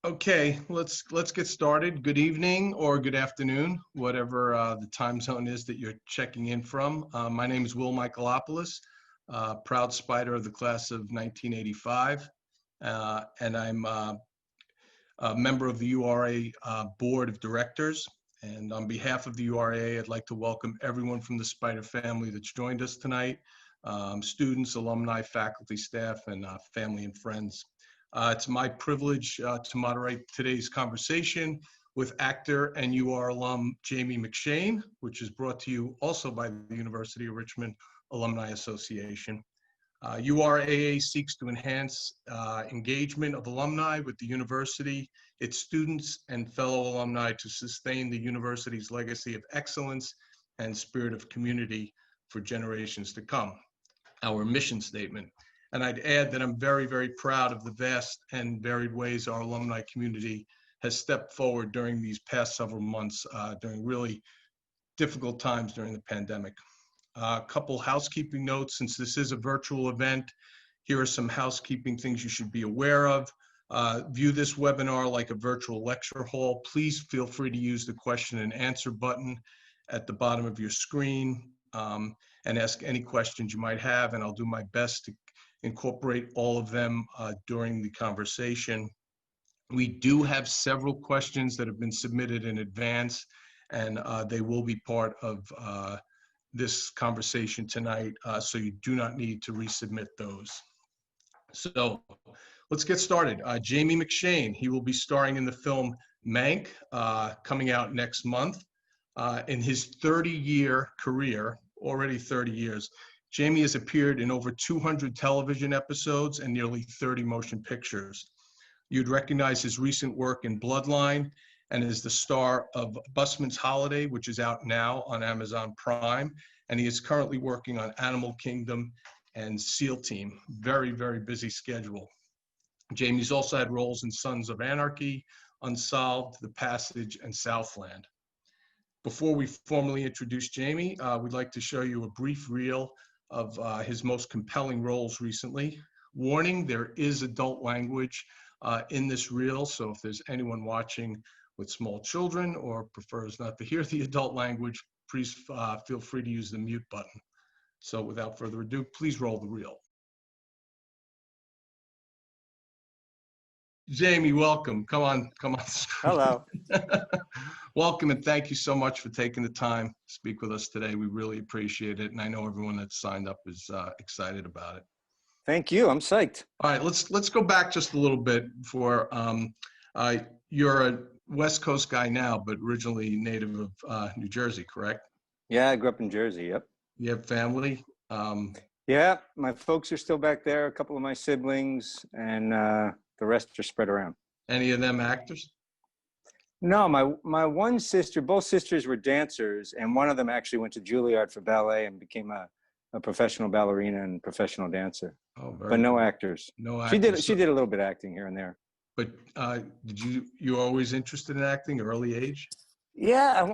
Okay, let's get started. Good evening or good afternoon, whatever the time zone is that you're checking in from. My name is Will Michaelopoulos, proud Spider of the class of 1985, and I'm a member of the URA Board of Directors. And on behalf of the URA, I'd like to welcome everyone from the Spider family that's joined us tonight, students, alumni, faculty, staff, and family and friends. It's my privilege to moderate today's conversation with actor and UR alum Jamie McShane, which is brought to you also by the University of Richmond Alumni Association. URAA seeks to enhance engagement of alumni with the university, its students, and fellow alumni to sustain the university's legacy of excellence and spirit of community for generations to come. Our mission statement. And I'd add that I'm very, very proud of the vast and varied ways our alumni community has stepped forward during these past several months, during really difficult times during the pandemic. A couple housekeeping notes, since this is a virtual event, here are some housekeeping things you should be aware of. View this webinar like a virtual lecture hall. Please feel free to use the question and answer button at the bottom of your screen and ask any questions you might have, and I'll do my best to incorporate all of them during the conversation. We do have several questions that have been submitted in advance, and they will be part of this conversation tonight, so you do not need to resubmit those. So let's get started. Jamie McShane, he will be starring in the film Mank, coming out next month. In his 30-year career, already 30 years, Jamie has appeared in over 200 television episodes and nearly 30 motion pictures. You'd recognize his recent work in Bloodline and is the star of Bustmans Holiday, which is out now on Amazon Prime. And he is currently working on Animal Kingdom and SEAL Team. Very, very busy schedule. Jamie's also had roles in Sons of Anarchy, Unsolved, The Passage, and Southland. Before we formally introduce Jamie, we'd like to show you a brief reel of his most compelling roles recently. Warning, there is adult language in this reel, so if there's anyone watching with small children or prefers not to hear the adult language, please feel free to use the mute button. So without further ado, please roll the reel. Jamie, welcome. Come on. Hello. Welcome, and thank you so much for taking the time to speak with us today. We really appreciate it, and I know everyone that's signed up is excited about it. Thank you. I'm psyched. All right, let's go back just a little bit. For you're a West Coast guy now, but originally native of New Jersey, correct? Yeah, I grew up in Jersey. Yep. You have family? Yeah, my folks are still back there. A couple of my siblings, and the rest are spread around. Any of them actors? No, my one sister, both sisters were dancers, and one of them actually went to Juilliard for ballet and became a professional ballerina and professional dancer. Oh, very but no good. actors. No actors. She did a little bit of acting here and there. But you were always interested in acting, early age? Yeah,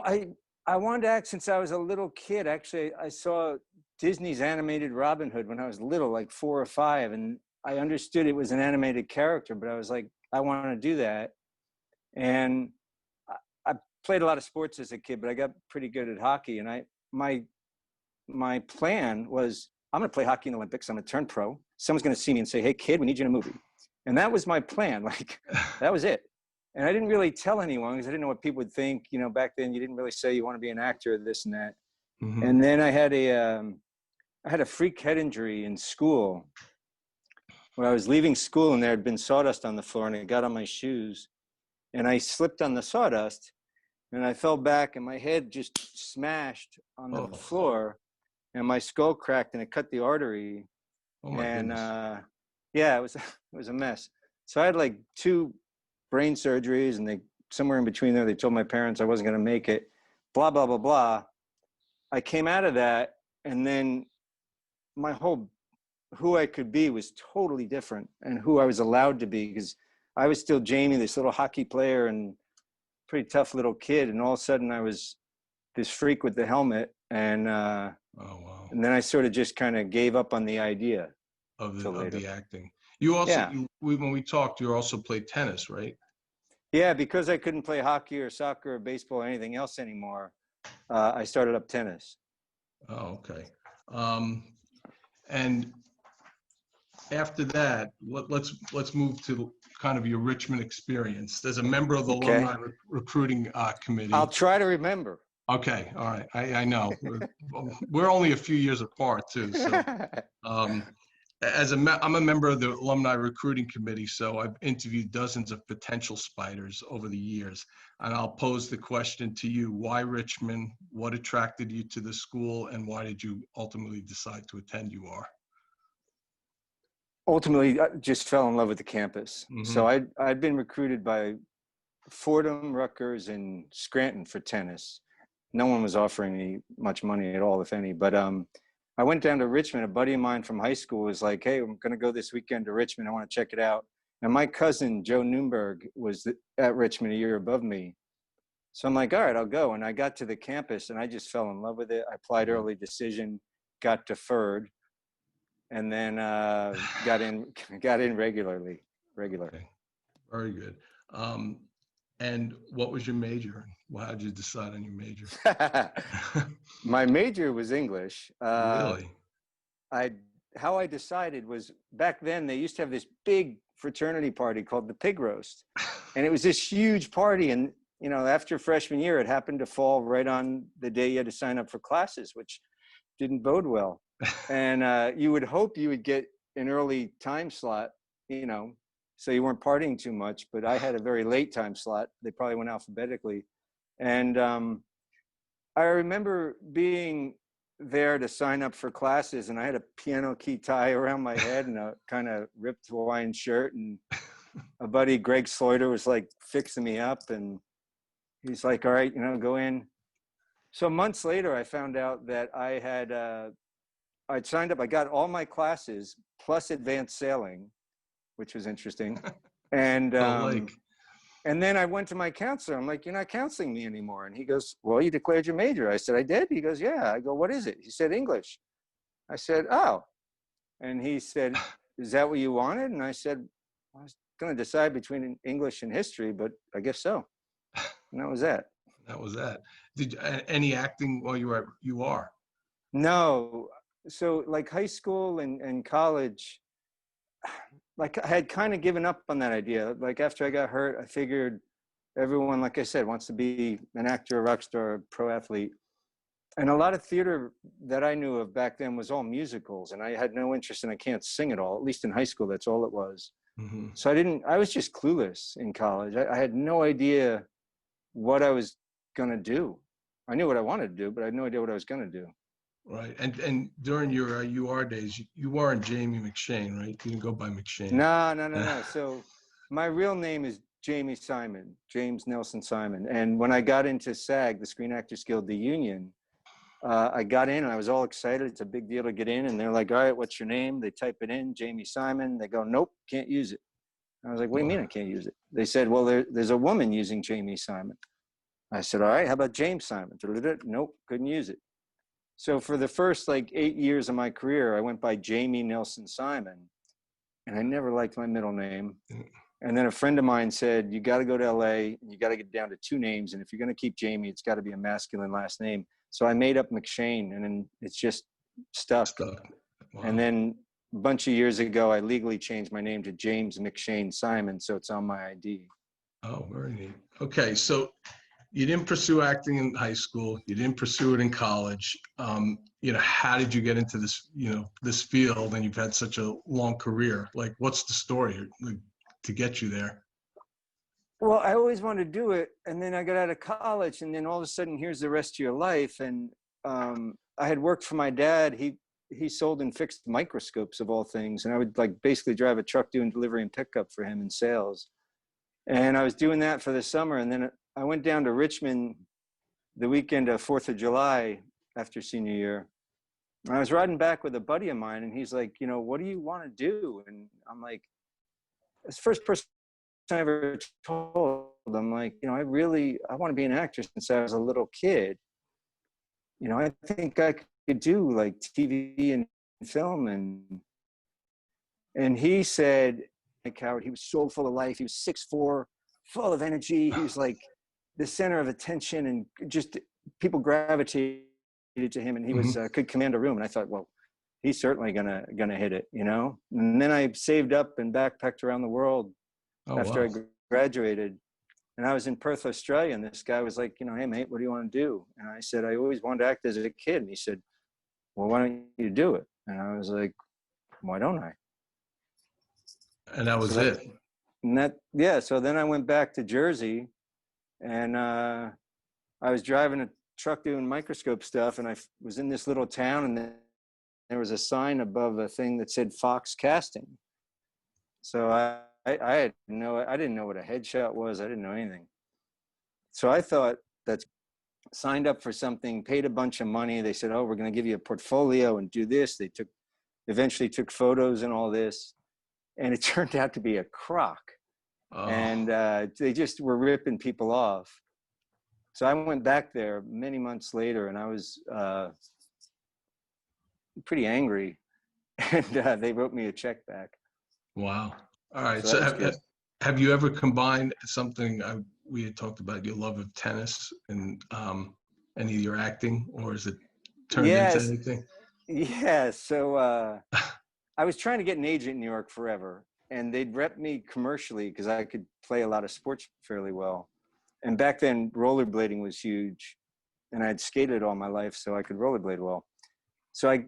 I wanted to act since I was a little kid. Actually, I saw Disney's animated Robin Hood when I was little, like 4 or 5, and I understood it was an animated character, but I was like, I want to do that. And I played a lot of sports as a kid, but I got pretty good at hockey. And my plan was, I'm going to play hockey in the Olympics. I'm going to turn pro. Someone's going to see me and say, hey, kid, we need you in a movie. And that was my plan. Like, that was it. And I didn't really tell anyone because I didn't know what people would think. You know, back then you didn't really say you want to be an actor, this and that. Mm-hmm. And then I had a freak head injury in school. When I was leaving school and there had been sawdust on the floor and it got on my shoes and I slipped on the sawdust and I fell back and my head just smashed on the floor and my skull cracked and it cut the artery. Oh my goodness. Yeah, it was a mess. So I had like 2 brain surgeries and somewhere in between there, they told my parents I wasn't going to make it, blah, blah, blah, blah. I came out of that and then my whole who I could be was totally different and who I was allowed to be because I was still Jamie, this little hockey player and pretty tough little kid. And all of a sudden I was this freak with the helmet. And, oh, wow. And then I sort of just kind of gave up on the idea of the acting. You also, when we talked, you also played tennis, right? Yeah, because I couldn't play hockey or soccer or baseball or anything else anymore, I started up tennis. Oh, okay. Um, and after that, let's move to kind of your Richmond experience. As a member of the Okay. alumni recruiting I'll committee. try to remember. Okay, all right. I know we're only a few years apart too. So um, I'm a member of the alumni recruiting committee, so I've interviewed dozens of potential spiders over the years. And I'll pose the question to you: why Richmond? What attracted you to the school, and why did you ultimately decide to attend UR? Ultimately, I just fell in love with the campus. Mm-hmm. So I'd been recruited by Fordham, Rutgers, and Scranton for tennis. No one was offering me much money at all, if any. But I went down to Richmond. A buddy of mine from high school was like, "Hey, I'm going to go this weekend to Richmond. I want to check it out." And my cousin Joe Newberg was at Richmond a year above me. So I'm like, "All right, I'll go." And I got to the campus, and I just fell in love with it. I applied Yeah. early decision, got deferred, and then got in regular. Okay. Very good. Um, and what was your major? How did you decide on your major? My major was English. Really? I How I decided was, back then they used to have this big fraternity party called the Pig Roast, and it was this huge party. And after freshman year, it happened to fall right on the day you had to sign up for classes, which didn't bode well. And you would hope you would get an early time slot, so you weren't partying too much. But I had a very late time slot. They probably went alphabetically, and I remember being there to sign up for classes, and I had a piano key tie around my head and a kind of ripped Hawaiian shirt, and a buddy, Greg Sloiter, was like fixing me up, and he's like, "All right, go in." So months later, I found out that I'd signed up. I got all my classes plus advanced sailing, which was interesting. And Oh, like, and then I went to my counselor. I'm like, "You're not counseling me anymore." And he goes, "Well, you declared your major." I said, "I did." He goes, "Yeah." I go, "What is it?" He said, "English." I said, "Oh." And he said, "Is that what you wanted?" And I said, "I was going to decide between English and history, but I guess so." And that was that. that was that. Did any acting while you were at UR? No. So like high school and college, like I had kind of given up on that idea. Like after I got hurt, I figured everyone, like I said, wants to be an actor, a rock star, a pro athlete. And a lot of theater that I knew of back then was all musicals, and I had no interest, and I can't sing at all. At least in high school, that's all it was. Mm-hmm. So I was just clueless in college. I had no idea what I was going to do. I knew what I wanted to do, but I had no idea what I was going to do. Right. And during your UR days, you weren't Jamie McShane, right? You didn't go by McShane. No. So my real name is Jamie Simon, James Nelson Simon. And when I got into SAG, the Screen Actors Guild, the union, I got in and I was all excited. It's a big deal to get in. And they're like, "All right, what's your name?" They type it in, Jamie Simon. They go, "Nope, can't use it." I was like, "What do you mean I can't use it?" They said, "Well, there's a woman using Jamie Simon." I said, "All right, how about James Simon?" Nope, couldn't use it. So for the first like 8 years of my career, I went by Jamie Nelson Simon, and I never liked my middle name. And then a friend of mine said, "You got to go to LA and you got to get down to two names. And if you're going to keep Jamie, it's got to be a masculine last name." So I made up McShane, and then it's just stuck. Stuck. Wow. And then a bunch of years ago, I legally changed my name to James McShane Simon. So it's on my ID. Oh, very neat. Okay. So you didn't pursue acting in high school. You didn't pursue it in college. How did you get into this field? And you've had such a long career. Like, what's the story to get you there? Well, I always wanted to do it. And then I got out of college, and then all of a sudden, here's the rest of your life. And I had worked for my dad. He sold and fixed microscopes of all things. And I would like basically drive a truck doing delivery and pickup for him in sales. And I was doing that for the summer. And then I went down to Richmond the weekend of 4th of July after senior year. And I was riding back with a buddy of mine, and he's like, "What do you want to do?" And I'm like, it's the first person I ever told. I'm like, I want to be an actor since I was a little kid. I think I could do like TV and film. And he said, like, Howard, he was so full of life. He was 6'4", full of energy. He was like the center of attention, and just people gravitated to him, and he was could command a room. And I thought, well, he's certainly gonna hit it, you know. And then I saved up and backpacked around the world after I graduated. And I was in Perth, Australia, and this guy was like, you know, hey, mate, what do you want to do? And I said, I always wanted to act as a kid. And he said, well, why don't you do it? And I was like, why don't I? And that was it. And so then I went back to Jersey, and I was driving a truck doing microscope stuff, and I was in this little town, and then there was a sign above a thing that said Fox Casting. So I didn't know what a headshot was. I didn't know anything. So I thought that signed up for something, paid a bunch of money. They said, oh, we're going to give you a portfolio and do this. They eventually took photos and all this. And it turned out to be a crock. Oh. And they just were ripping people off. So I went back there many months later, and I was pretty angry. And they wrote me a check back. Wow. All right. So have you ever combined something we had talked about, your love of tennis and any of your acting, or is it turned into anything? Yeah. So I was trying to get an agent in New York forever, and they'd rep me commercially because I could play a lot of sports fairly well. And back then, rollerblading was huge, and I'd skated all my life, so I could rollerblade well. So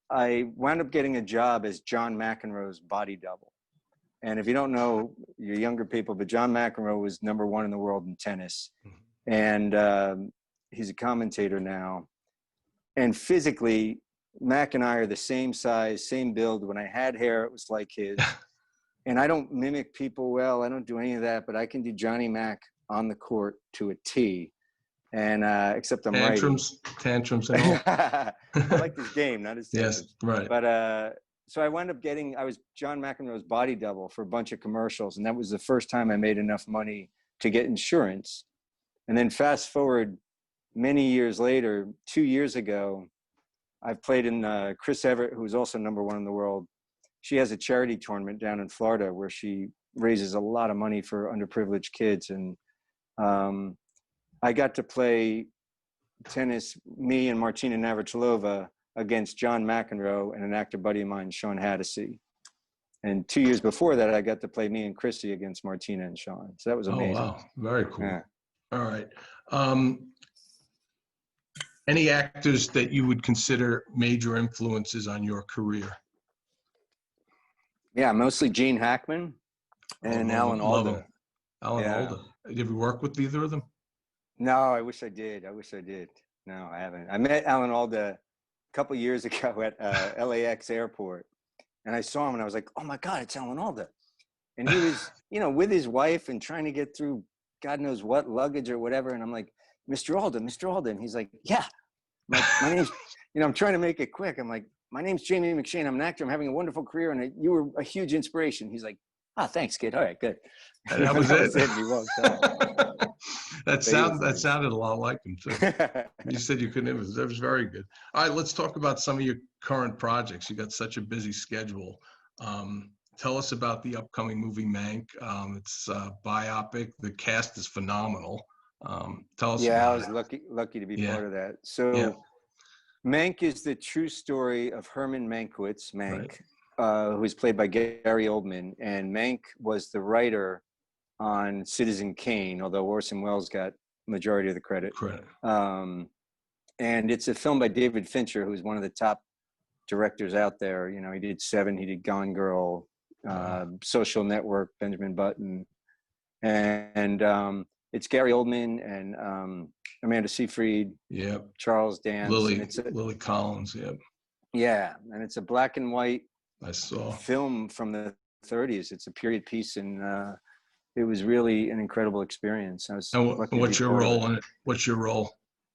I wound up getting a job as John McEnroe's body double. And if you don't know, you're younger people, but John McEnroe was #1 in the world in tennis. And he's a commentator now. And physically, Mac and I are the same size, same build. When I had hair, it was like his. And I don't mimic people well. I don't do any of that, but I can do Johnny Mac on the court to a T. And except I'm tantrums and all. I like his game, not his tantrums. Yes, right. But so I wound up I was John McEnroe's body double for a bunch of commercials. And that was the first time I made enough money to get insurance. And then fast forward many years later, 2 years ago, I played in Chris Everett, who was also #1 in the world. She has a charity tournament down in Florida where she raises a lot of money for underprivileged kids. And I got to play tennis, me and Martina Navratilova, against John McEnroe and an actor buddy of mine, Sean Hattasey. And 2 years before that, I got to play me and Chrissy against Martina and Sean. So that was amazing. Oh, wow. Very cool. Yeah. All right. Any actors that you would consider major influences on your career? Yeah, mostly Gene Hackman and Alan Alda. Alan Alda. Did you work with either of them? No, I wish I did. No, I haven't. I met Alan Alda a couple of years ago at LAX airport, and I saw him and I was like, oh my God, it's Alan Alda. And he was, with his wife and trying to get through God knows what luggage or whatever. And I'm like, Mr. Alda. And he's like, yeah, my name's, I'm trying to make it quick. I'm like, my name's Jamie McShane. I'm an actor. I'm having a wonderful career. And you were a huge inspiration. He's like, thanks, kid. All right, good. And that was it. He walked out. That sounded a lot like him too. You said you couldn't. That was very good. All right, let's talk about some of your current projects. You got such a busy schedule. Tell us about the upcoming movie Mank. It's biopic. The cast is phenomenal. Tell us. Yeah, I was lucky to be part of that. So, Mank is the true story of Herman Mankiewicz, Mank, who is played by Gary Oldman, and Mank was the writer on Citizen Kane, although Orson Welles got majority of the credit. And it's a film by David Fincher, who's one of the top directors out there. He did Seven, he did Gone Girl, Social Network, Benjamin Button, and it's Gary Oldman and Amanda Seyfried, Charles Dance, Lily Collins, yeah, and it's a black and white film from the 30s. It's a period piece, and it was really an incredible experience. What's your role in it? What's your role?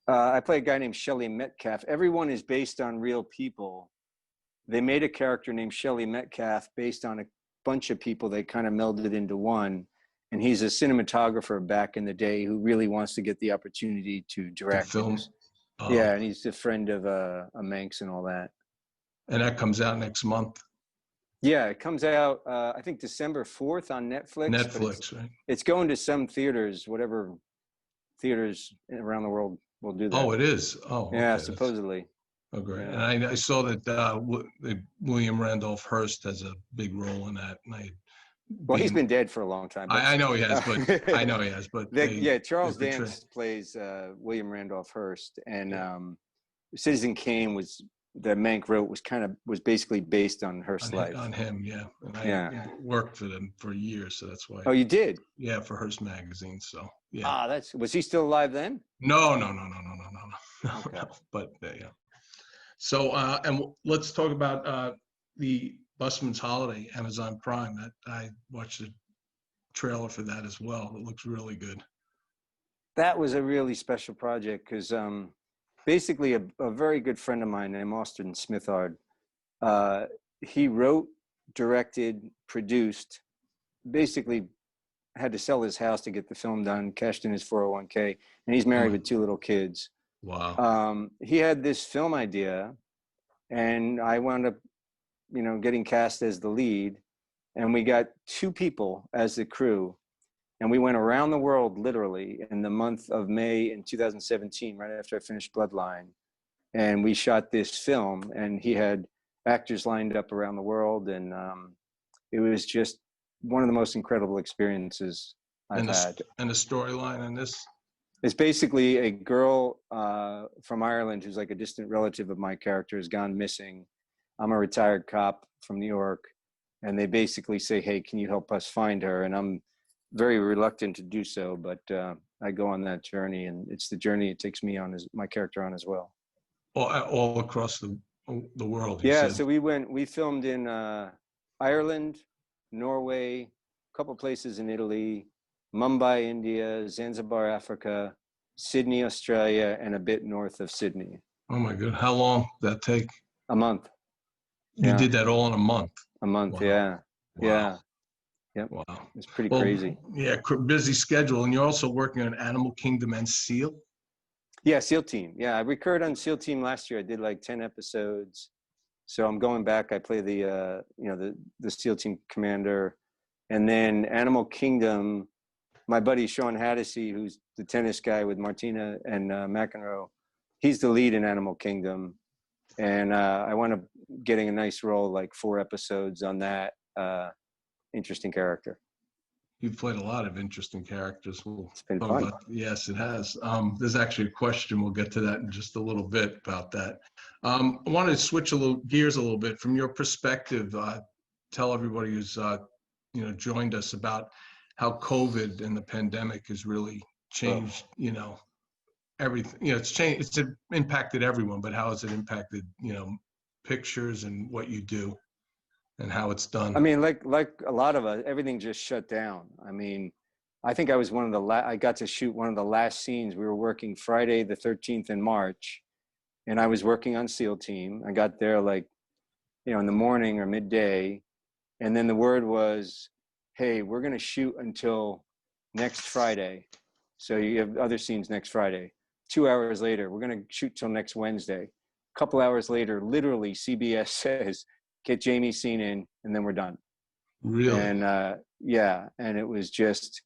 I play a guy named Shelley Metcalf. Everyone is based on real people. They made a character named Shelley Metcalf based on a bunch of people. They kind of melded into one. And he's a cinematographer back in the day who really wants to get the opportunity to direct films. Yeah, and he's a friend of Manx and all that. And that comes out next month. Yeah, it comes out, I think December 4th on Netflix. But Netflix, right? it's going to some theaters, whatever theaters around the world will do that. Oh, it is. Oh, Yeah, okay. supposedly. Oh, great. Yeah. And I saw that William Randolph Hearst has a big role in that. And Well, he's been dead for a long time. But I know he has, but I know he has, but Charles they portray- Dance plays William Randolph Hearst, and Yeah. Citizen Kane that Mank wrote was basically based on Hearst's life. on him, yeah. And I worked for them for years, so that's why. Oh, you did? Yeah, for Hearst magazine. So yeah. Ah, was he still alive then? No. Okay. No. But yeah. So and let's talk about the Bustmans Holiday, Amazon Prime. That I watched the trailer for that as well. It looks really good. That was a really special project because basically a very good friend of mine named Austin Smithard, he wrote, directed, produced, basically had to sell his house to get the film done, cashed in his 401k, and he's married with 2 little kids. Wow. He had this film idea, and I wound up, getting cast as the lead, and we got 2 people as the crew, and we went around the world literally in the month of May in 2017, right after I finished Bloodline, and we shot this film, and he had actors lined up around the world, and it was just one of the most incredible experiences I've had. And the storyline in this? It's basically a girl from Ireland who's like a distant relative of my character has gone missing. I'm a retired cop from New York, and they basically say, hey, can you help us find her? And I'm very reluctant to do so, but I go on that journey, and it's the journey it takes me on, my character on as well. All across the world. Yeah, so we filmed in Ireland, Norway, a couple places in Italy, Mumbai, India, Zanzibar, Africa, Sydney, Australia, and a bit north of Sydney. Oh my God. How long did that take? A month. You did that all in a month? A month, wow. Yeah. Wow. Yeah. Yep. Wow. It's pretty crazy. Yeah, busy schedule. And you're also working on Animal Kingdom and SEAL? Yeah, SEAL Team. Yeah, I recurred on SEAL Team last year. I did like 10 episodes. So I'm going back. I play the SEAL Team commander. And then Animal Kingdom, my buddy Sean Haddisy, who's the tennis guy with Martina and McEnroe, he's the lead in Animal Kingdom. And I wound up getting a nice role, like 4 episodes on that interesting character. You've played a lot of interesting characters. It's been fun. Yes, it has. There's actually a question. We'll get to that in just a little bit about that. I want to switch gears a little bit. From your perspective, tell everybody who's joined us about how COVID and the pandemic has really changed, everything. It's changed. It's impacted everyone, but how has it impacted, pictures and what you do and how it's done? I mean, like a lot of us, everything just shut down. I mean, I think I was one of I got to shoot one of the last scenes. We were working Friday the 13th in March, and I was working on SEAL Team. I got there in the morning or midday, and then the word was, hey, we're going to shoot until next Friday. So you have other scenes next Friday. 2 hours later, we're going to shoot till next Wednesday. A couple hours later, literally CBS says, get Jamie's scene in, and then we're done. Really? And yeah, and it was just,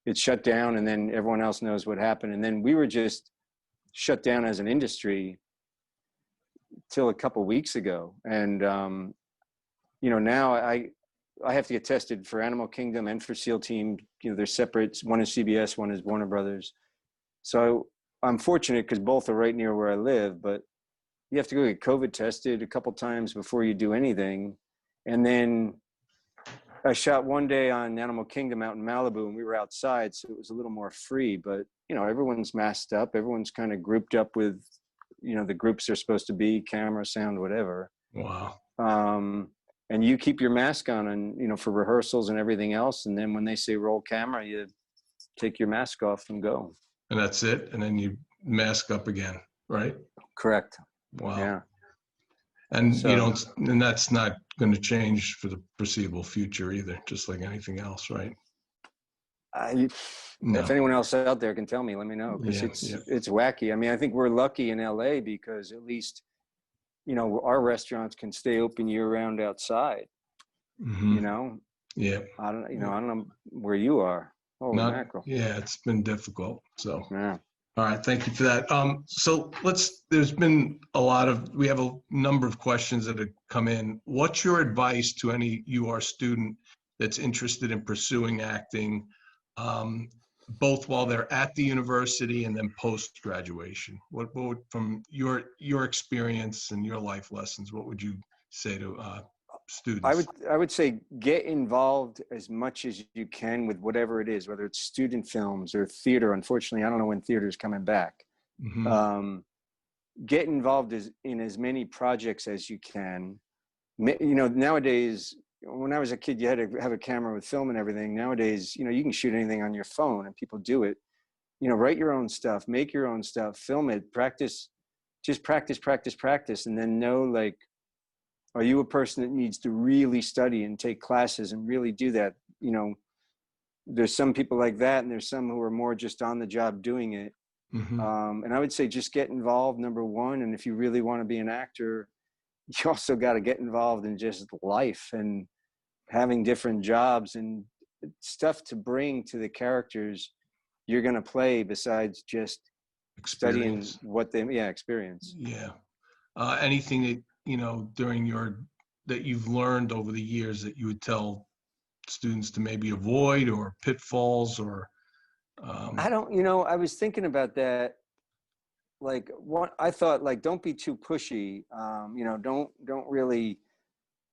it shut down, and then everyone else knows what happened. And then we were just shut down as an industry till a couple weeks ago. And, now I have to get tested for Animal Kingdom and for SEAL Team. They're separate. One is CBS, one is Warner Brothers. So I'm fortunate because both are right near where I live, but you have to go get COVID tested a couple times before you do anything. And then I shot one day on Animal Kingdom out in Malibu, and we were outside, so it was a little more free, but everyone's masked up. Everyone's kind of grouped up with, the groups they're supposed to be, camera, sound, whatever. Wow. And you keep your mask on and, for rehearsals and everything else. And then when they say roll camera, you take your mask off and go. And that's it. And then you mask up again, right? Correct. Wow. Yeah. And and that's not going to change for the foreseeable future either, just like anything else, right? No. If anyone else out there can tell me, let me know, because it's wacky. I mean, I think we're lucky in LA because at least, our restaurants can stay open year round outside. Hmm. you know. Yeah. I don't know where you are. Holy Not, mackerel. yeah, it's been difficult. So, Yeah. all right, thank you for that. So there's been we have a number of questions that have come in. What's your advice to any UR student that's interested in pursuing acting, both while they're at the university and then post-graduation? From your experience and your life lessons, what would you say to students? I would say get involved as much as you can with whatever it is, whether it's student films or theater. Unfortunately, I don't know when theater is coming back. Hmm. Get involved in as many projects as you can. Nowadays, when I was a kid, you had to have a camera with film and everything. Nowadays, you can shoot anything on your phone and people do it. Write your own stuff, make your own stuff, film it, practice, just practice. And then know, like, are you a person that needs to really study and take classes and really do that? There's some people like that, and there's some who are more just on the job doing it. Hmm. And I would say just get involved, number one. And if you really want to be an actor, you also got to get involved in just life and having different jobs and stuff to bring to the characters you're going to play besides just studying Experience. experience. Yeah. Anything that, that you've learned over the years that you would tell students to maybe avoid, or pitfalls, or I don't, I was thinking about that. Like, what I thought, like, don't be too pushy. Don't really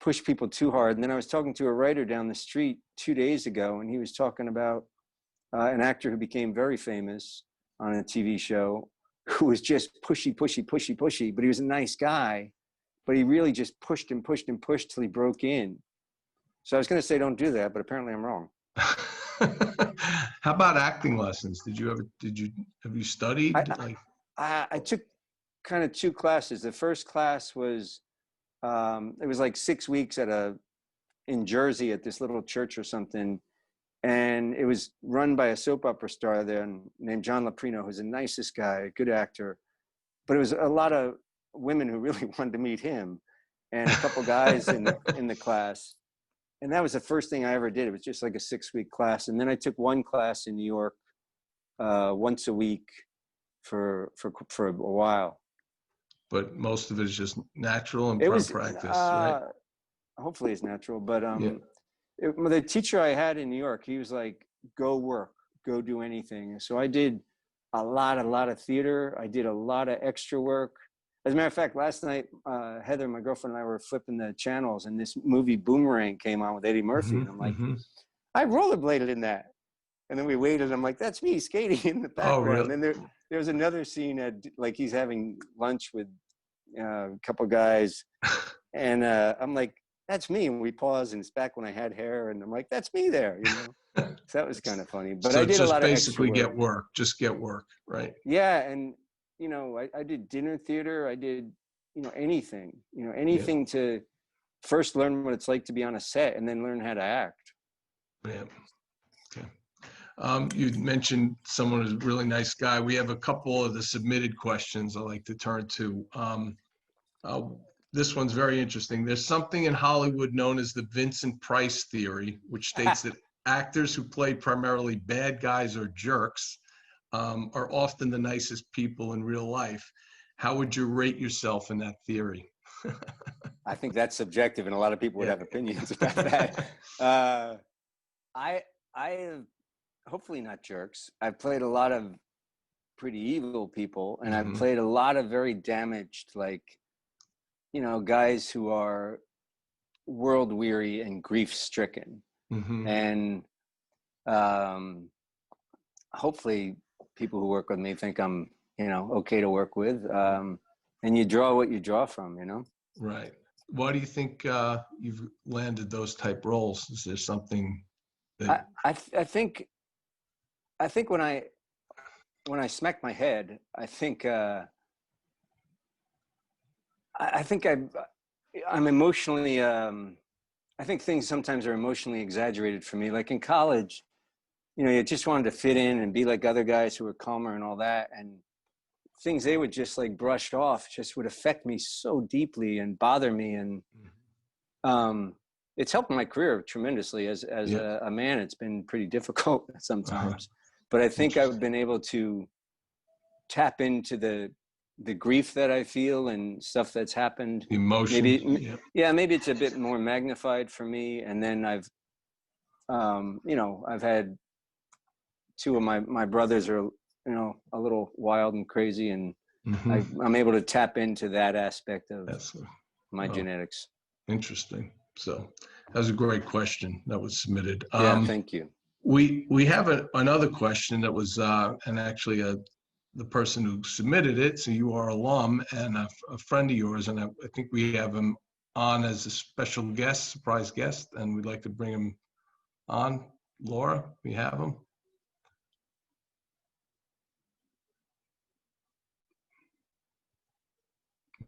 push people too hard. And then I was talking to a writer down the street 2 days ago, and he was talking about an actor who became very famous on a TV show, who was just pushy, but he was a nice guy, but he really just pushed till he broke in. So I was going to say, don't do that, but apparently I'm wrong. how about acting lessons? Have you studied? I took kind of two classes. The first class was, it was like 6 weeks in Jersey at this little church or something. And it was run by a soap opera star there named John Loprino, who's the nicest guy, a good actor. But it was a lot of women who really wanted to meet him, and a couple guys in the class. And that was the first thing I ever did. It was just like a 6-week class. And then I took one class in New York once a week for a while. But most of it is just natural and It was practice, right? hopefully it's natural, but Yeah. the teacher I had in New York, he was like, go work, go do anything. So I did a lot of theater. I did a lot of extra work. As a matter of fact, last night, Heather, my girlfriend, and I were flipping the channels, and this movie Boomerang came on with Eddie Murphy. And I'm like, I rollerbladed in that. And then we waited, and I'm like, that's me skating in the background. Oh, really? And then there was another scene like he's having lunch with a couple guys. And I'm like, that's me. And we pause, and it's back when I had hair, and I'm like, that's me there, So that was kind of funny. But So I did a just lot of extra basically work. just get work, right? Yeah, and I did dinner theater. I did anything, anything to first learn what it's like to be on a set, and then learn how to act. Yeah. Okay. You mentioned someone who's a really nice guy. We have a couple of the submitted questions I'd like to turn to. This one's very interesting. There's something in Hollywood known as the Vincent Price theory, which states that actors who play primarily bad guys or jerks are often the nicest people in real life. How would you rate yourself in that theory? I think that's subjective, and a lot of people would have opinions about that. I have, hopefully not jerks. I've played a lot of pretty evil people, and I've played a lot of very damaged, like, guys who are world weary and grief stricken. And hopefully people who work with me think I'm, okay to work with. And you draw what you draw from, Right. Why do you think you've landed those type roles? Is there something that I think when I smack my head, I think I'm emotionally. I think things sometimes are emotionally exaggerated for me. Like in college, you just wanted to fit in and be like other guys who were calmer and all that, and things they would just like brush off just would affect me so deeply and bother me. And it's helped my career tremendously. As a man, it's been pretty difficult sometimes, but I think I've been able to tap into the grief that I feel and stuff that's happened. Emotion. Maybe it's a bit more magnified for me. And then I've had two of my brothers are, a little wild and crazy, and I'm able to tap into that aspect of my genetics. Interesting. So that was a great question that was submitted. Thank you. We have another question that was, and actually the person who submitted it, so you are alum and a friend of yours, and I think we have him on as a special guest, surprise guest, and we'd like to bring him on. Laura, we have him.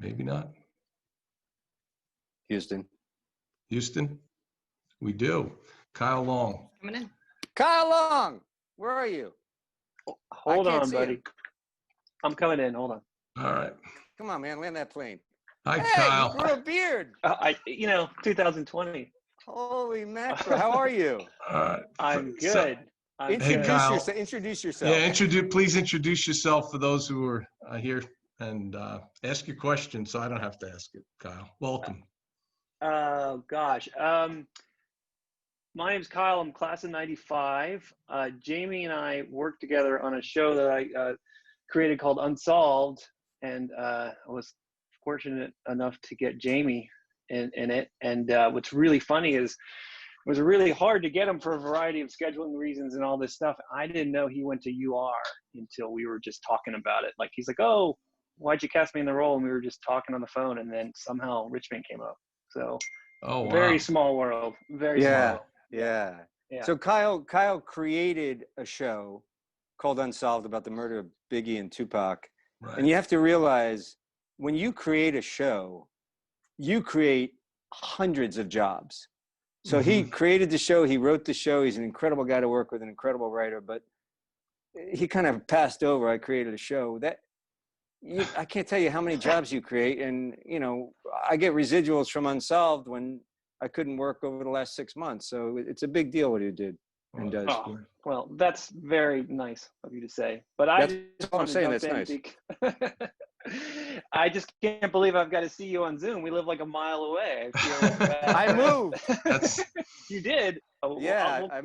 Maybe not. Houston, we do. Kyle Long. Coming in. Kyle Long, where are you? Hold on, buddy. I'm coming in. Hold on. All right. Come on, man. Land that plane. Hi, hey, Kyle. You grew a beard. 2020. Holy mackerel. How are you? All right. I'm good. Introduce yourself. Yeah, please introduce yourself for those who are here, and ask your question so I don't have to ask it, Kyle. Welcome. Oh, gosh. My name's Kyle. I'm class of 95. Jamie and I worked together on a show that I created called Unsolved, and I was fortunate enough to get Jamie in it. And what's really funny is it was really hard to get him for a variety of scheduling reasons and all this stuff. I didn't know he went to UR until we were just talking about it. Like, he's like, "Oh, why'd you cast me in the role?" And we were just talking on the phone, and then somehow Richmond came up. So very small world. Very small. Yeah. So Kyle created a show called Unsolved about the murder of Biggie and Tupac. Right. And you have to realize, when you create a show, you create hundreds of jobs. So he created the show, he wrote the show, he's an incredible guy to work with, an incredible writer, but he kind of passed over. I created a show that I can't tell you how many jobs you create. And, I get residuals from Unsolved when I couldn't work over the last 6 months. So it's a big deal what he did and does. Oh, well, that's very nice of you to say. But that's all I'm saying. That's nice. I just can't believe I've got to see you on Zoom. We live like a mile away. I feel like I moved. You did? Yeah, I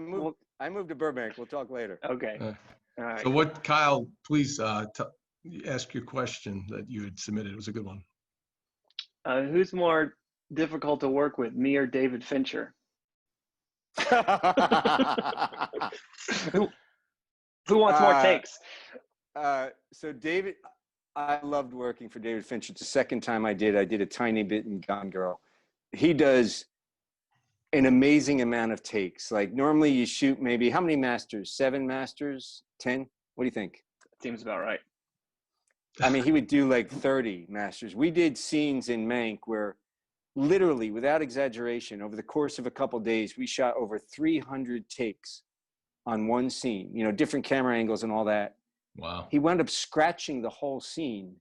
moved to Burbank. We'll talk later. Okay. All right. So Kyle, please ask your question that you had submitted. It was a good one. Who's more difficult to work with, me or David Fincher? Who wants more takes? So David, I loved working for David Fincher. It's the second time I did a tiny bit in Gone Girl. He does an amazing amount of takes. Like, normally you shoot maybe, how many masters? 7 masters? 10? What do you think? Seems about right. I mean, he would do like 30 masters. We did scenes in Mank where, literally, without exaggeration, over the course of a couple of days, we shot over 300 takes on one scene, different camera angles and all that. Wow. He wound up scratching the whole scene,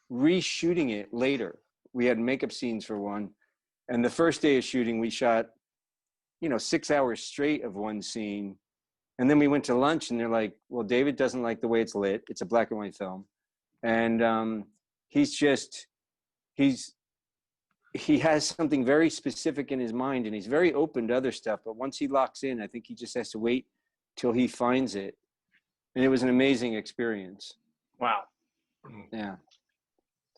reshooting it later. We had makeup scenes for one. And the first day of shooting, we shot, 6 hours straight of one scene. And then we went to lunch and they're like, well, David doesn't like the way it's lit. It's a black and white film. And he has something very specific in his mind, and he's very open to other stuff. But once he locks in, I think he just has to wait till he finds it. And it was an amazing experience. Wow. Yeah.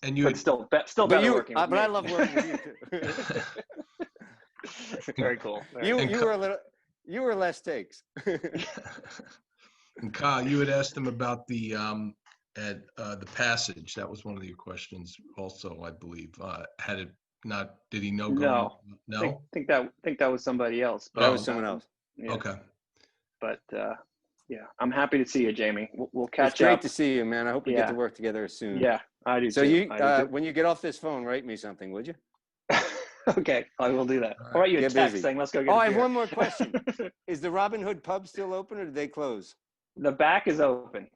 And you but still better working with me. But I love working with you too. Very cool. You were less takes. And Kyle, you had asked him about the Passage. That was one of your questions also, I believe. Did he know? No. No. I think that was somebody else. That was someone else. Yeah. Okay. But yeah, I'm happy to see you, Jamie. We'll catch up. It's great to see you, man. I hope we get to work together soon. Yeah, I do. So too. when you get off this phone, write me something, would you? Okay, I will do that. All right, you a text busy. saying, let's go get I have one more question. Is the Robin Hood pub still open, or did they close? The back is open.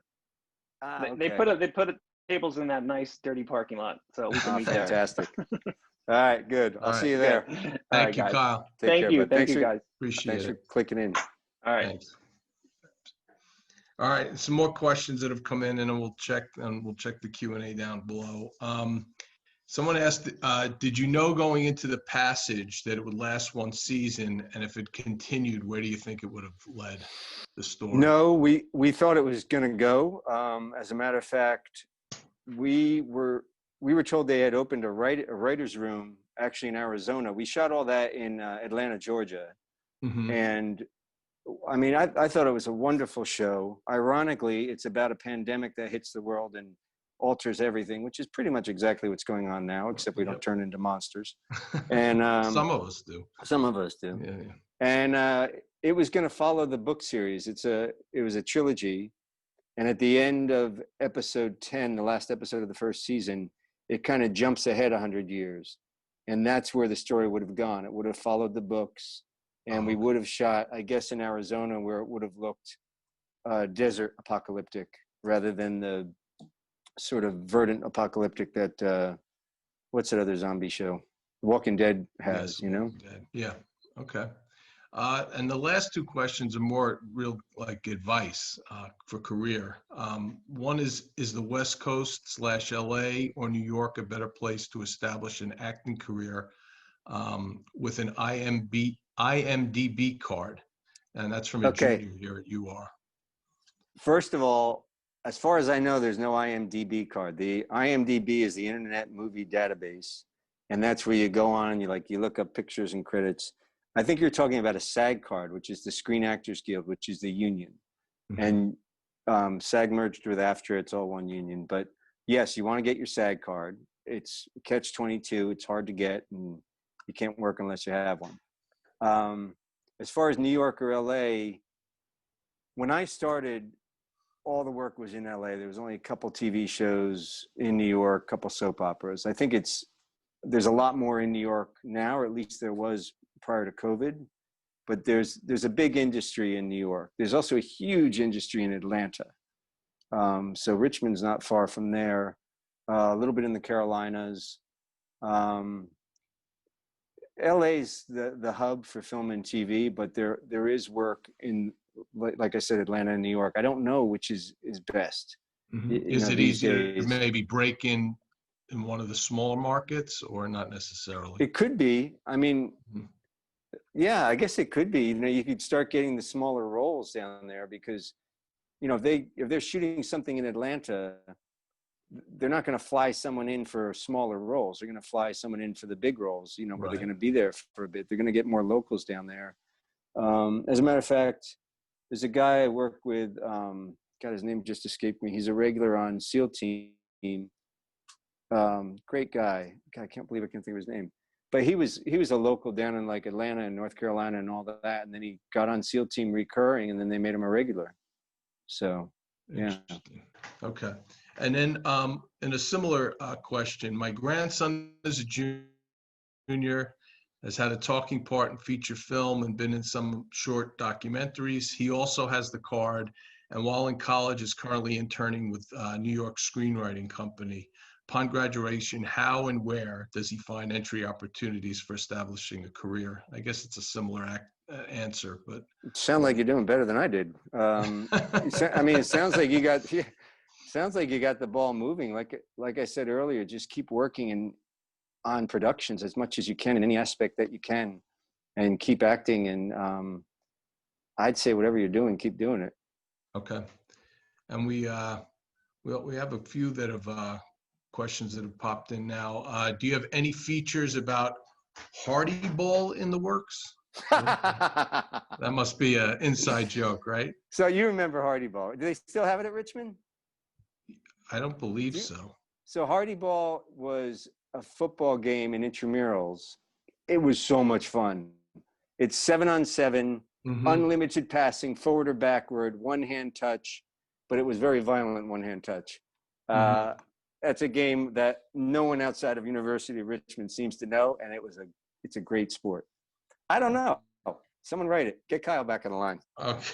Okay. They put tables in that nice dirty parking lot, so we can meet Fantastic. All right, good. I'll All see right. you there. Yeah. All Thank right, you, guys. Kyle. Take Thank care. you. But Thank you, guys. Appreciate thanks it. for clicking in. All right. Thanks. All right, some more questions that have come in, and then we'll check the Q&A down below. Someone asked, did you know going into the passage that it would last one season, and if it continued, where do you think it would have led the story? No, we thought it was going to go. As a matter of fact, we were told they had opened a writer's room actually in Arizona. We shot all that in Atlanta, Georgia. Mm-hmm. And I mean, I thought it was a wonderful show. Ironically, it's about a pandemic that hits the world and alters everything, which is pretty much exactly what's going on now, except we don't turn into monsters. And Some of us do. Some of us do. Yeah. And it was going to follow the book series. It was a trilogy. And at the end of episode 10, the last episode of the first season, it kind of jumps ahead 100 years. And that's where the story would have gone. It would have followed the books. And we would have shot, I guess, in Arizona, where it would have looked desert apocalyptic rather than the sort of verdant apocalyptic that, what's that other zombie show? Walking Dead has, you know? Yeah, okay. And the last two questions are more real like advice for career. One is the West Coast / LA or New York a better place to establish an acting career with an IMDb card? And that's from a junior here at UR. First of all, as far as I know, there's no IMDb card. The IMDb is the Internet Movie Database, and that's where you go on and you look up pictures and credits. I think you're talking about a SAG card, which is the Screen Actors Guild, which is the union. Mm-hmm. And SAG merged with AFTRA, it's all one union. But yes, you want to get your SAG card. It's catch-22. It's hard to get, and you can't work unless you have one. As far as New York or LA, when I started, all the work was in LA. There was only a couple TV shows in New York, a couple soap operas. I think there's a lot more in New York now, or at least there was prior to COVID, but there's a big industry in New York. There's also a huge industry in Atlanta. So Richmond's not far from there, a little bit in the Carolinas. LA's the hub for film and TV, but there is work in, like I said, Atlanta and New York. I don't know which is best. Mm-hmm. Is it easier to maybe break in one of the smaller markets, or not necessarily? It could be. I mean, yeah, I guess it could be. You could start getting the smaller roles down there because, if they're shooting something in Atlanta, they're not going to fly someone in for smaller roles. They're going to fly someone in for the big roles, where they're going to be there for a bit. They're going to get more locals down there. As a matter of fact, there's a guy I work with, God, his name just escaped me. He's a regular on SEAL Team. Great guy. God, I can't believe I can't think of his name. But he was a local down in like Atlanta and North Carolina and all that. And then he got on SEAL Team recurring, and then they made him a regular. So, yeah. Okay. And then in a similar question, my grandson is a junior, has had a talking part in feature film and been in some short documentaries. He also has the card, and while in college is currently interning with New York Screenwriting Company. Upon graduation, how and where does he find entry opportunities for establishing a career? I guess it's a similar answer, but it sounds like you're doing better than I did. I mean, it sounds like you got the ball moving. Like I said earlier, just keep working on productions as much as you can in any aspect that you can, and keep acting. And I'd say whatever you're doing, keep doing it. Okay. And we have a few that have questions that have popped in now. Do you have any features about Hardy Ball in the works? That must be an inside joke, right? So you remember Hardy Ball? Do they still have it at Richmond? I don't believe so. So Hardy Ball was a football game in intramurals. It was so much fun. It's 7-on-7, unlimited passing, forward or backward, one-hand touch, but it was very violent one-hand touch. That's a game that no one outside of University of Richmond seems to know, and it's a great sport. I don't know. Someone write it. Get Kyle back on the line. Okay.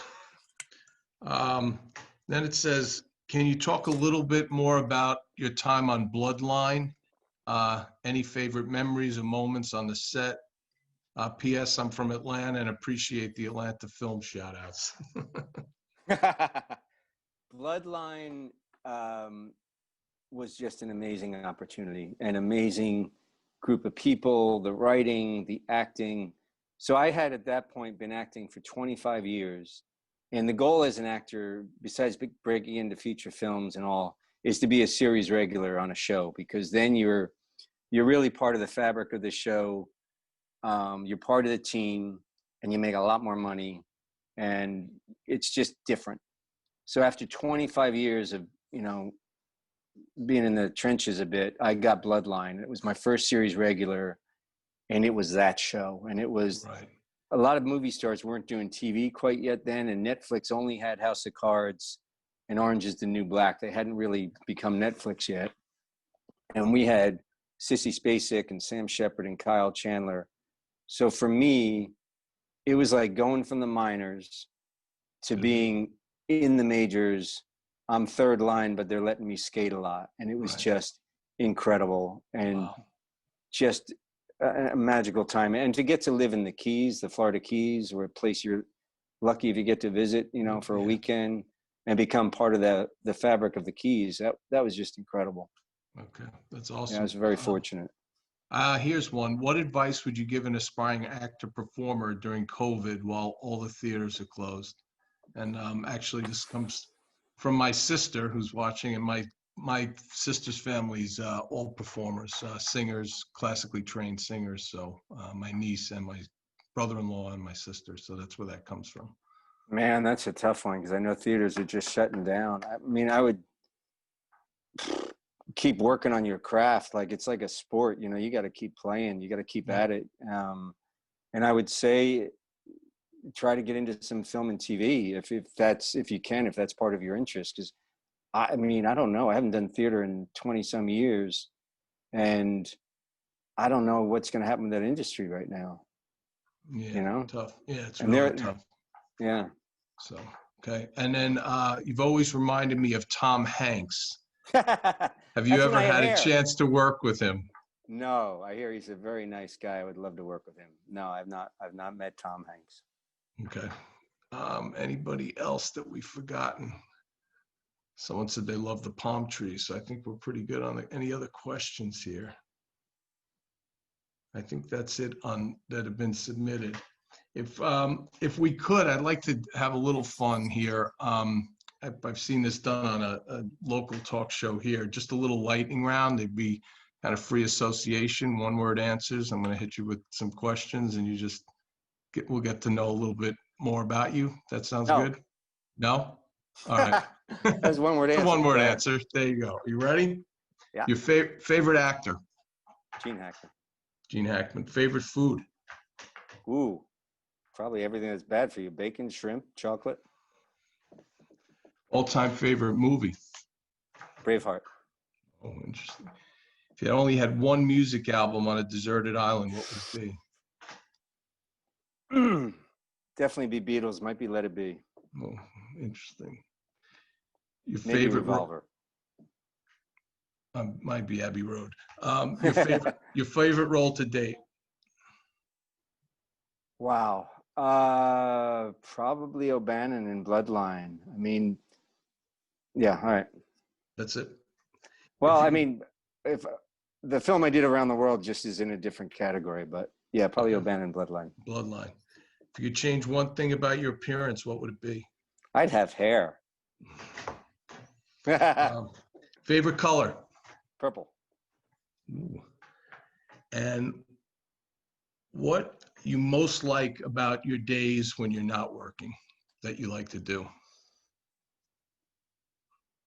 Then it says, can you talk a little bit more about your time on Bloodline Any favorite memories or moments on the set? P.S. I'm from Atlanta and appreciate the Atlanta film shout outs. Bloodline was just an amazing opportunity, an amazing group of people, the writing, the acting. So I had at that point been acting for 25 years. And the goal as an actor, besides breaking into feature films and all, is to be a series regular on a show, because then you're really part of the fabric of the show. You're part of the team and you make a lot more money, and it's just different. So after 25 years of, being in the trenches a bit, I got Bloodline. It was my first series regular, and it was that show. And it was Right. A lot of movie stars weren't doing TV quite yet then, and Netflix only had House of Cards and Orange is the New Black. They hadn't really become Netflix yet. And we had Sissy Spacek and Sam Shepard and Kyle Chandler. So for me, it was like going from the minors to being in the majors. I'm third line, but they're letting me skate a lot. And it was just incredible and just a magical time. And to get to live in the Keys, the Florida Keys, or a place you're lucky if you get to visit, for a weekend and become part of the fabric of the Keys. That was just incredible. Okay, that's awesome. Yeah, I was very fortunate. Here's one. What advice would you give an aspiring actor performer during COVID while all the theaters are closed? And actually, this comes from my sister who's watching, and my sister's family's all performers, singers, classically trained singers. So my niece and my brother-in-law and my sister. So that's where that comes from. Man, that's a tough one, because I know theaters are just shutting down. I mean, I would keep working on your craft. Like, it's like a sport, you got to keep playing, you got to keep at it. And I would say, try to get into some film and TV if you can, if that's part of your interest. Because I mean, I don't know. I haven't done theater in 20 some years, and I don't know what's going to happen to that industry right now. Yeah, tough. Yeah, it's and really tough. Yeah. So, okay. And then you've always reminded me of Tom Hanks. Have you ever had a chance to work with him? No, I hear he's a very nice guy. I would love to work with him. No, I've not met Tom Hanks. Okay. Anybody else that we've forgotten? Someone said they love the palm trees, so I think we're pretty good on any other questions here. I think that's it that have been submitted. If we could, I'd like to have a little fun here. I've seen this done on a local talk show here, just a little lightning round. They'd be kind of free association, one-word answers. I'm going to hit you with some questions, and we'll get to know a little bit more about you. That sounds good? No? All right. That's one-word answer. One-word answer. There you go. You ready? Yeah. Your favorite actor? Gene Hackman. Gene Hackman. Favorite food? Ooh, probably everything that's bad for you. Bacon, shrimp, chocolate. All-time favorite movie? Braveheart. Oh, interesting. If you only had one music album on a deserted island, what would it be? Definitely be Beatles. Might be Let It Be. Oh, interesting. Your Maybe favorite Revolver. Might be Abbey Road. Your favorite role to date? Wow. Probably O'Bannon in Bloodline. I mean, yeah. All right. That's it. Well, I mean, if the film I did around the world just is in a different category, but yeah, probably O'Bannon in Bloodline. Bloodline. If you could change one thing about your appearance, what would it be? I'd have hair. Favorite color? Purple. Ooh. And what you most like about your days when you're not working that you like to do?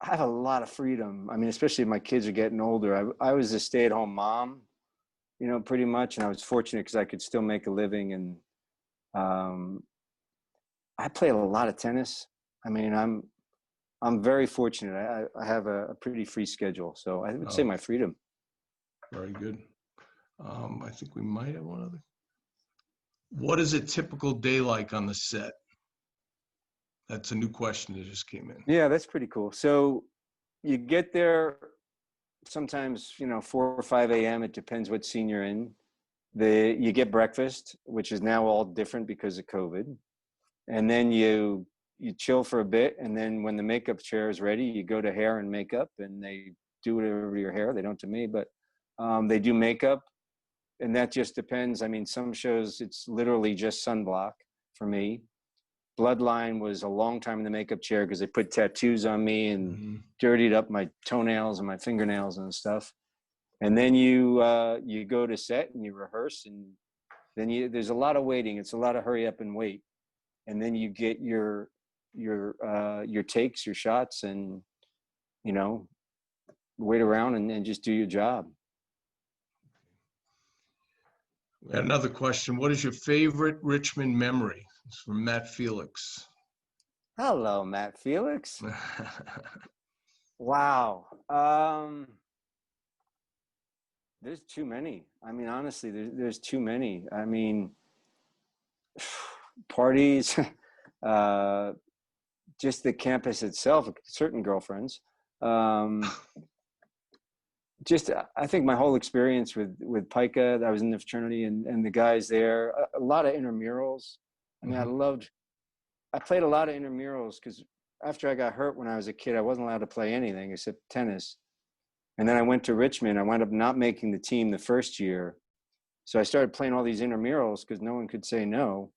I have a lot of freedom. I mean, especially if my kids are getting older. I was a stay-at-home mom, pretty much, and I was fortunate because I could still make a living. And I play a lot of tennis. I mean, I'm very fortunate. I have a pretty free schedule, so I would say my freedom. Very good. I think we might have one other. What is a typical day like on the set? That's a new question that just came in. Yeah, that's pretty cool. So you get there, sometimes, 4 or 5 a.m. It depends what scene you're in. You get breakfast, which is now all different because of COVID. And then you chill for a bit. And then when the makeup chair is ready, you go to hair and makeup, and they do whatever to your hair. They don't to me, but they do makeup. And that just depends. I mean, some shows, it's literally just sunblock for me. Bloodline was a long time in the makeup chair because they put tattoos on me and dirtied up my toenails and my fingernails and stuff. And then you go to set and you rehearse, and then there's a lot of waiting. It's a lot of hurry up and wait. And then you get your takes, your shots, and, wait around and just do your job. We got another question. What is your favorite Richmond memory? It's from Matt Felix. Hello, Matt Felix. Wow. There's too many. I mean, honestly, there's too many. I mean, parties, just the campus itself, certain girlfriends. Just, I think my whole experience with Pica, I was in the fraternity and the guys there, a lot of intramurals. I mean, I played a lot of intramurals because after I got hurt when I was a kid, I wasn't allowed to play anything except tennis. And then I went to Richmond. I wound up not making the team the first year. So I started playing all these intramurals because no one could say no.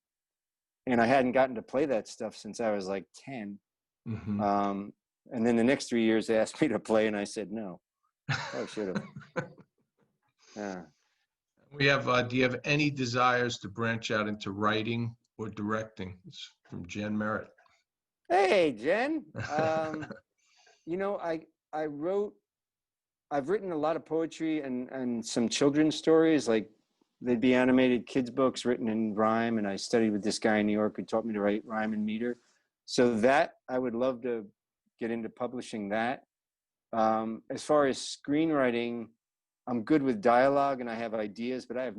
And I hadn't gotten to play that stuff since I was like 10. And then the next 3 years, they asked me to play, and I said no. Oh, should have. Yeah. We have, do you have any desires to branch out into writing or directing? It's from Jen Merritt. Hey, Jen. I've written a lot of poetry and some children's stories, like they'd be animated kids books written in rhyme. And I studied with this guy in New York who taught me to write rhyme and meter. So that I would love to get into publishing that. As far as screenwriting, I'm good with dialogue and I have ideas, but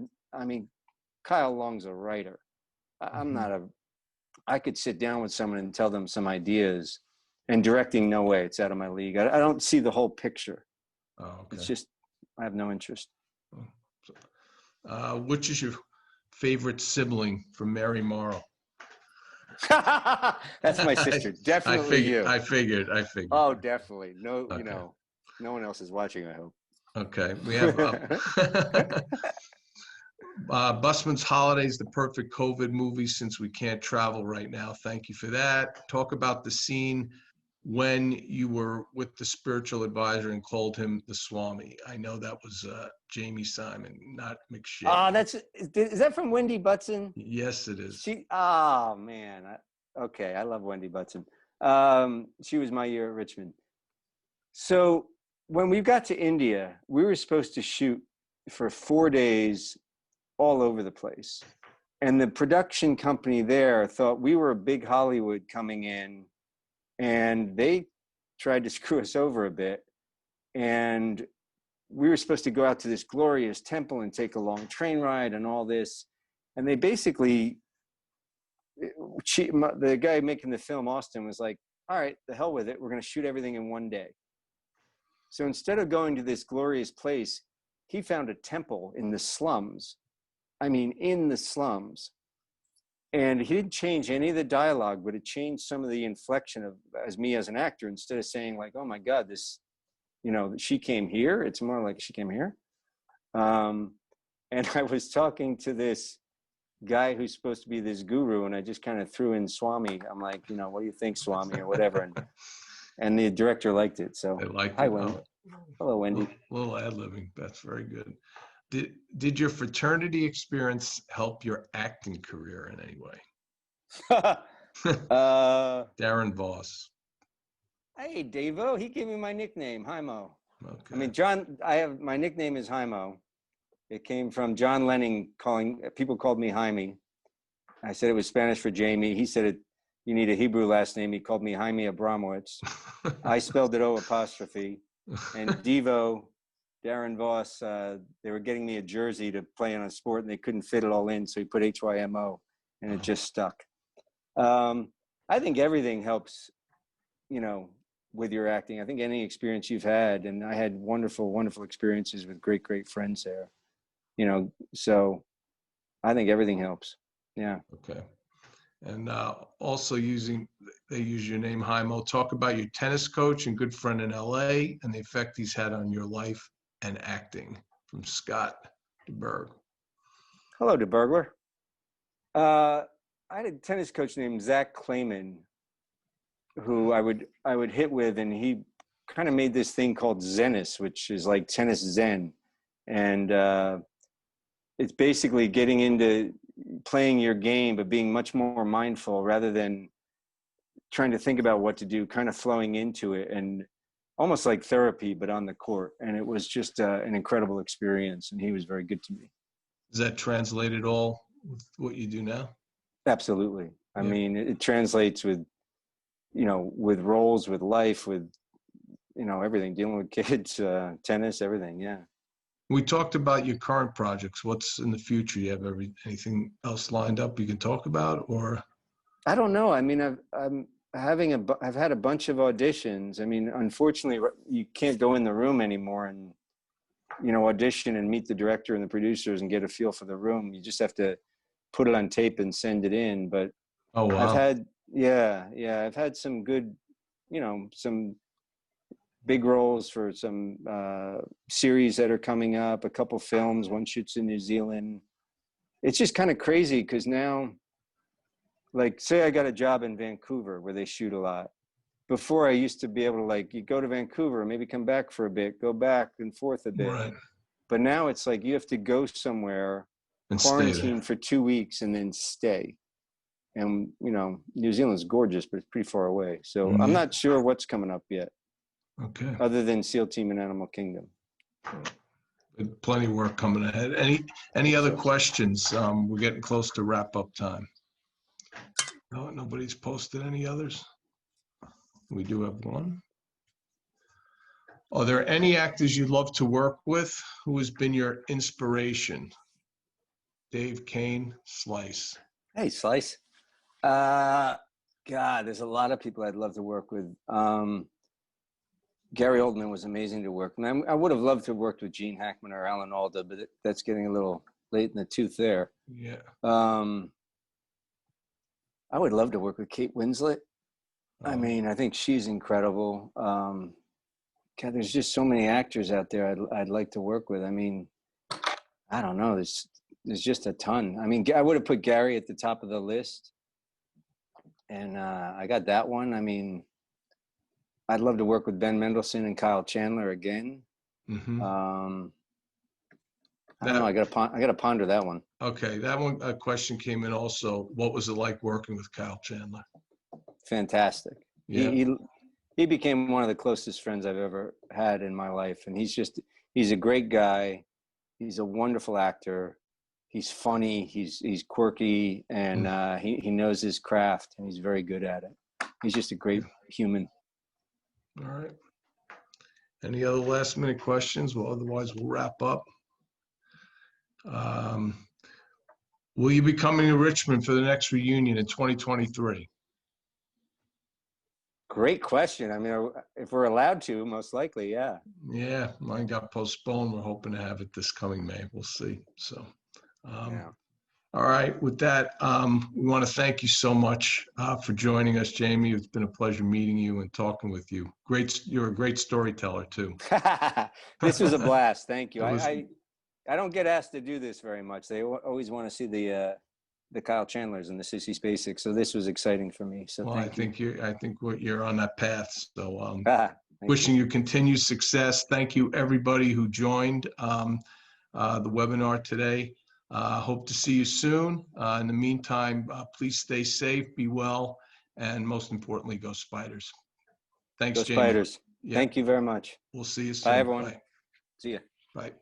Kyle Long's a writer. I could sit down with someone and tell them some ideas, and directing, no way, it's out of my league. I don't see the whole picture. Oh, okay. It's just, I have no interest. Which is your favorite sibling from Mary Morrow? That's my sister. Definitely you. I figured. Oh, definitely. No, Okay. No one else is watching, I hope. Okay. We have Bustmans Holiday is the perfect COVID movie since we can't travel right now. Thank you for that. Talk about the scene when you were with the spiritual advisor and called him the Swami. I know that was Jamie Simon, not McShane. Is that from Wendy Butson? Yes, it is. Oh man. Okay. I love Wendy Butson. She was my year at Richmond. So when we got to India, we were supposed to shoot for 4 days all over the place. And the production company there thought we were a big Hollywood coming in, and they tried to screw us over a bit. And we were supposed to go out to this glorious temple and take a long train ride and all this. And they basically, the guy making the film, Austin, was like, all right, the hell with it. We're going to shoot everything in 1 day. So instead of going to this glorious place, he found a temple in the slums. I mean, in the slums. And he didn't change any of the dialogue, but it changed some of the inflection of me as an actor. Instead of saying like, oh my God, this, she came here. It's more like she came here. And I was talking to this guy who's supposed to be this guru, and I just kind of threw in Swami. I'm like, what do you think, Swami, or whatever. And the director liked it. So hi, Wendy. Hello, Wendy. Little ad-libbing. That's very good. Did your fraternity experience help your acting career in any way? Darren Voss. Hey, Davo. He gave me my nickname, Hymo. Okay. I mean, my nickname is Hymo. It came from John Lennon people called me Jaime. I said it was Spanish for Jamie. He said you need a Hebrew last name. He called me Jaime Abramowitz. I spelled it O'. And Devo, Darren Voss, they were getting me a jersey to play on a sport, and they couldn't fit it all in, so he put HYMO, and it just stuck. I think everything helps, with your acting. I think any experience you've had, and I had wonderful, wonderful experiences with great, great friends there, you know, so I think everything helps. Yeah. Okay. And also they use your name, Jaimo. Talk about your tennis coach and good friend in LA and the effect he's had on your life and acting, from Scott DeBerg. Hello, DeBurglar. I had a tennis coach named Zach Clayman, who I would hit with, and he kind of made this thing called Zennis, which is like tennis Zen. And it's basically getting into playing your game, but being much more mindful rather than trying to think about what to do, kind of flowing into it, and almost like therapy, but on the court. And it was just an incredible experience. And he was very good to me. Is that translated all with what you do now? Absolutely. I Yeah. mean, it translates with, you know, with roles, with life, with, you know, everything, dealing with kids, tennis, everything. Yeah. We talked about your current projects. What's in the future? You have anything else lined up you can talk about, or? I don't know. I mean, I've had a bunch of auditions. I mean, unfortunately, you can't go in the room anymore and, you know, audition and meet the director and the producers and get a feel for the room. You just have to put it on tape and send it in. But Oh, wow. I've had some good, you know, some big roles for some series that are coming up, a couple films, one shoots in New Zealand. It's just kind of crazy because now, like, say I got a job in Vancouver where they shoot a lot. Before, I used to be able to, like, you go to Vancouver, maybe come back for a bit, go back and forth a bit. Right. But now it's like you have to go somewhere, And stay quarantine there. for 2 weeks, and then stay. And, you know, New Zealand's gorgeous, but it's pretty far away. So I'm not sure what's coming up yet, Okay. other than SEAL Team and Animal Kingdom. Plenty of work coming ahead. Any other questions? We're getting close to wrap up time. No, nobody's posted any others? We do have one. Are there any actors you love to work with? Who has been your inspiration? Dave Kane, Slice. Hey, Slice. God, there's a lot of people I'd love to work with. Gary Oldman was amazing to work with. I would have loved to have worked with Gene Hackman or Alan Alda, but that's getting a little late in the tooth there. Yeah. I would love to work with Kate Winslet. I Oh. mean, I think she's incredible. God, there's just so many actors out there I'd like to work with. I mean, I don't know. There's just a ton. I mean, I would have put Gary at the top of the list, and I got that one. I mean, I'd love to work with Ben Mendelsohn and Kyle Chandler again. Mm-hmm. I don't know. I gotta ponder that one. Okay, that one, a question came in also. What was it like working with Kyle Chandler? Fantastic. Yeah. He became one of the closest friends I've ever had in my life, and he's a great guy. He's a wonderful actor. He's funny. He's quirky, and he knows his craft, and he's very good at it. He's just a great human. All right. Any other last minute questions? Well, otherwise we'll wrap up. Will you be coming to Richmond for the next reunion in 2023? Great question. I mean, if we're allowed to, most likely, yeah. Yeah, mine got postponed. We're hoping to have it this coming May. We'll see. So, Yeah. all right. With that, we want to thank you so much for joining us, Jamie. It's been a pleasure meeting you and talking with you. You're a great storyteller too. This was a blast. Thank you. It I don't get asked to do this very much. They always want to see the Kyle Chandlers and the Sissy Spacek. So this was exciking for me. So Well, I think you're on that path. So wishing you continued success. Thank you everybody who joined the webinar today. Hope to see you soon. In the meantime, please stay safe, be well, and most importantly, go Spiders. Thanks, Go Jamie. Spiders. Yeah. Thank you very much. We'll see you soon. Bye, everyone. Bye. See ya. Bye.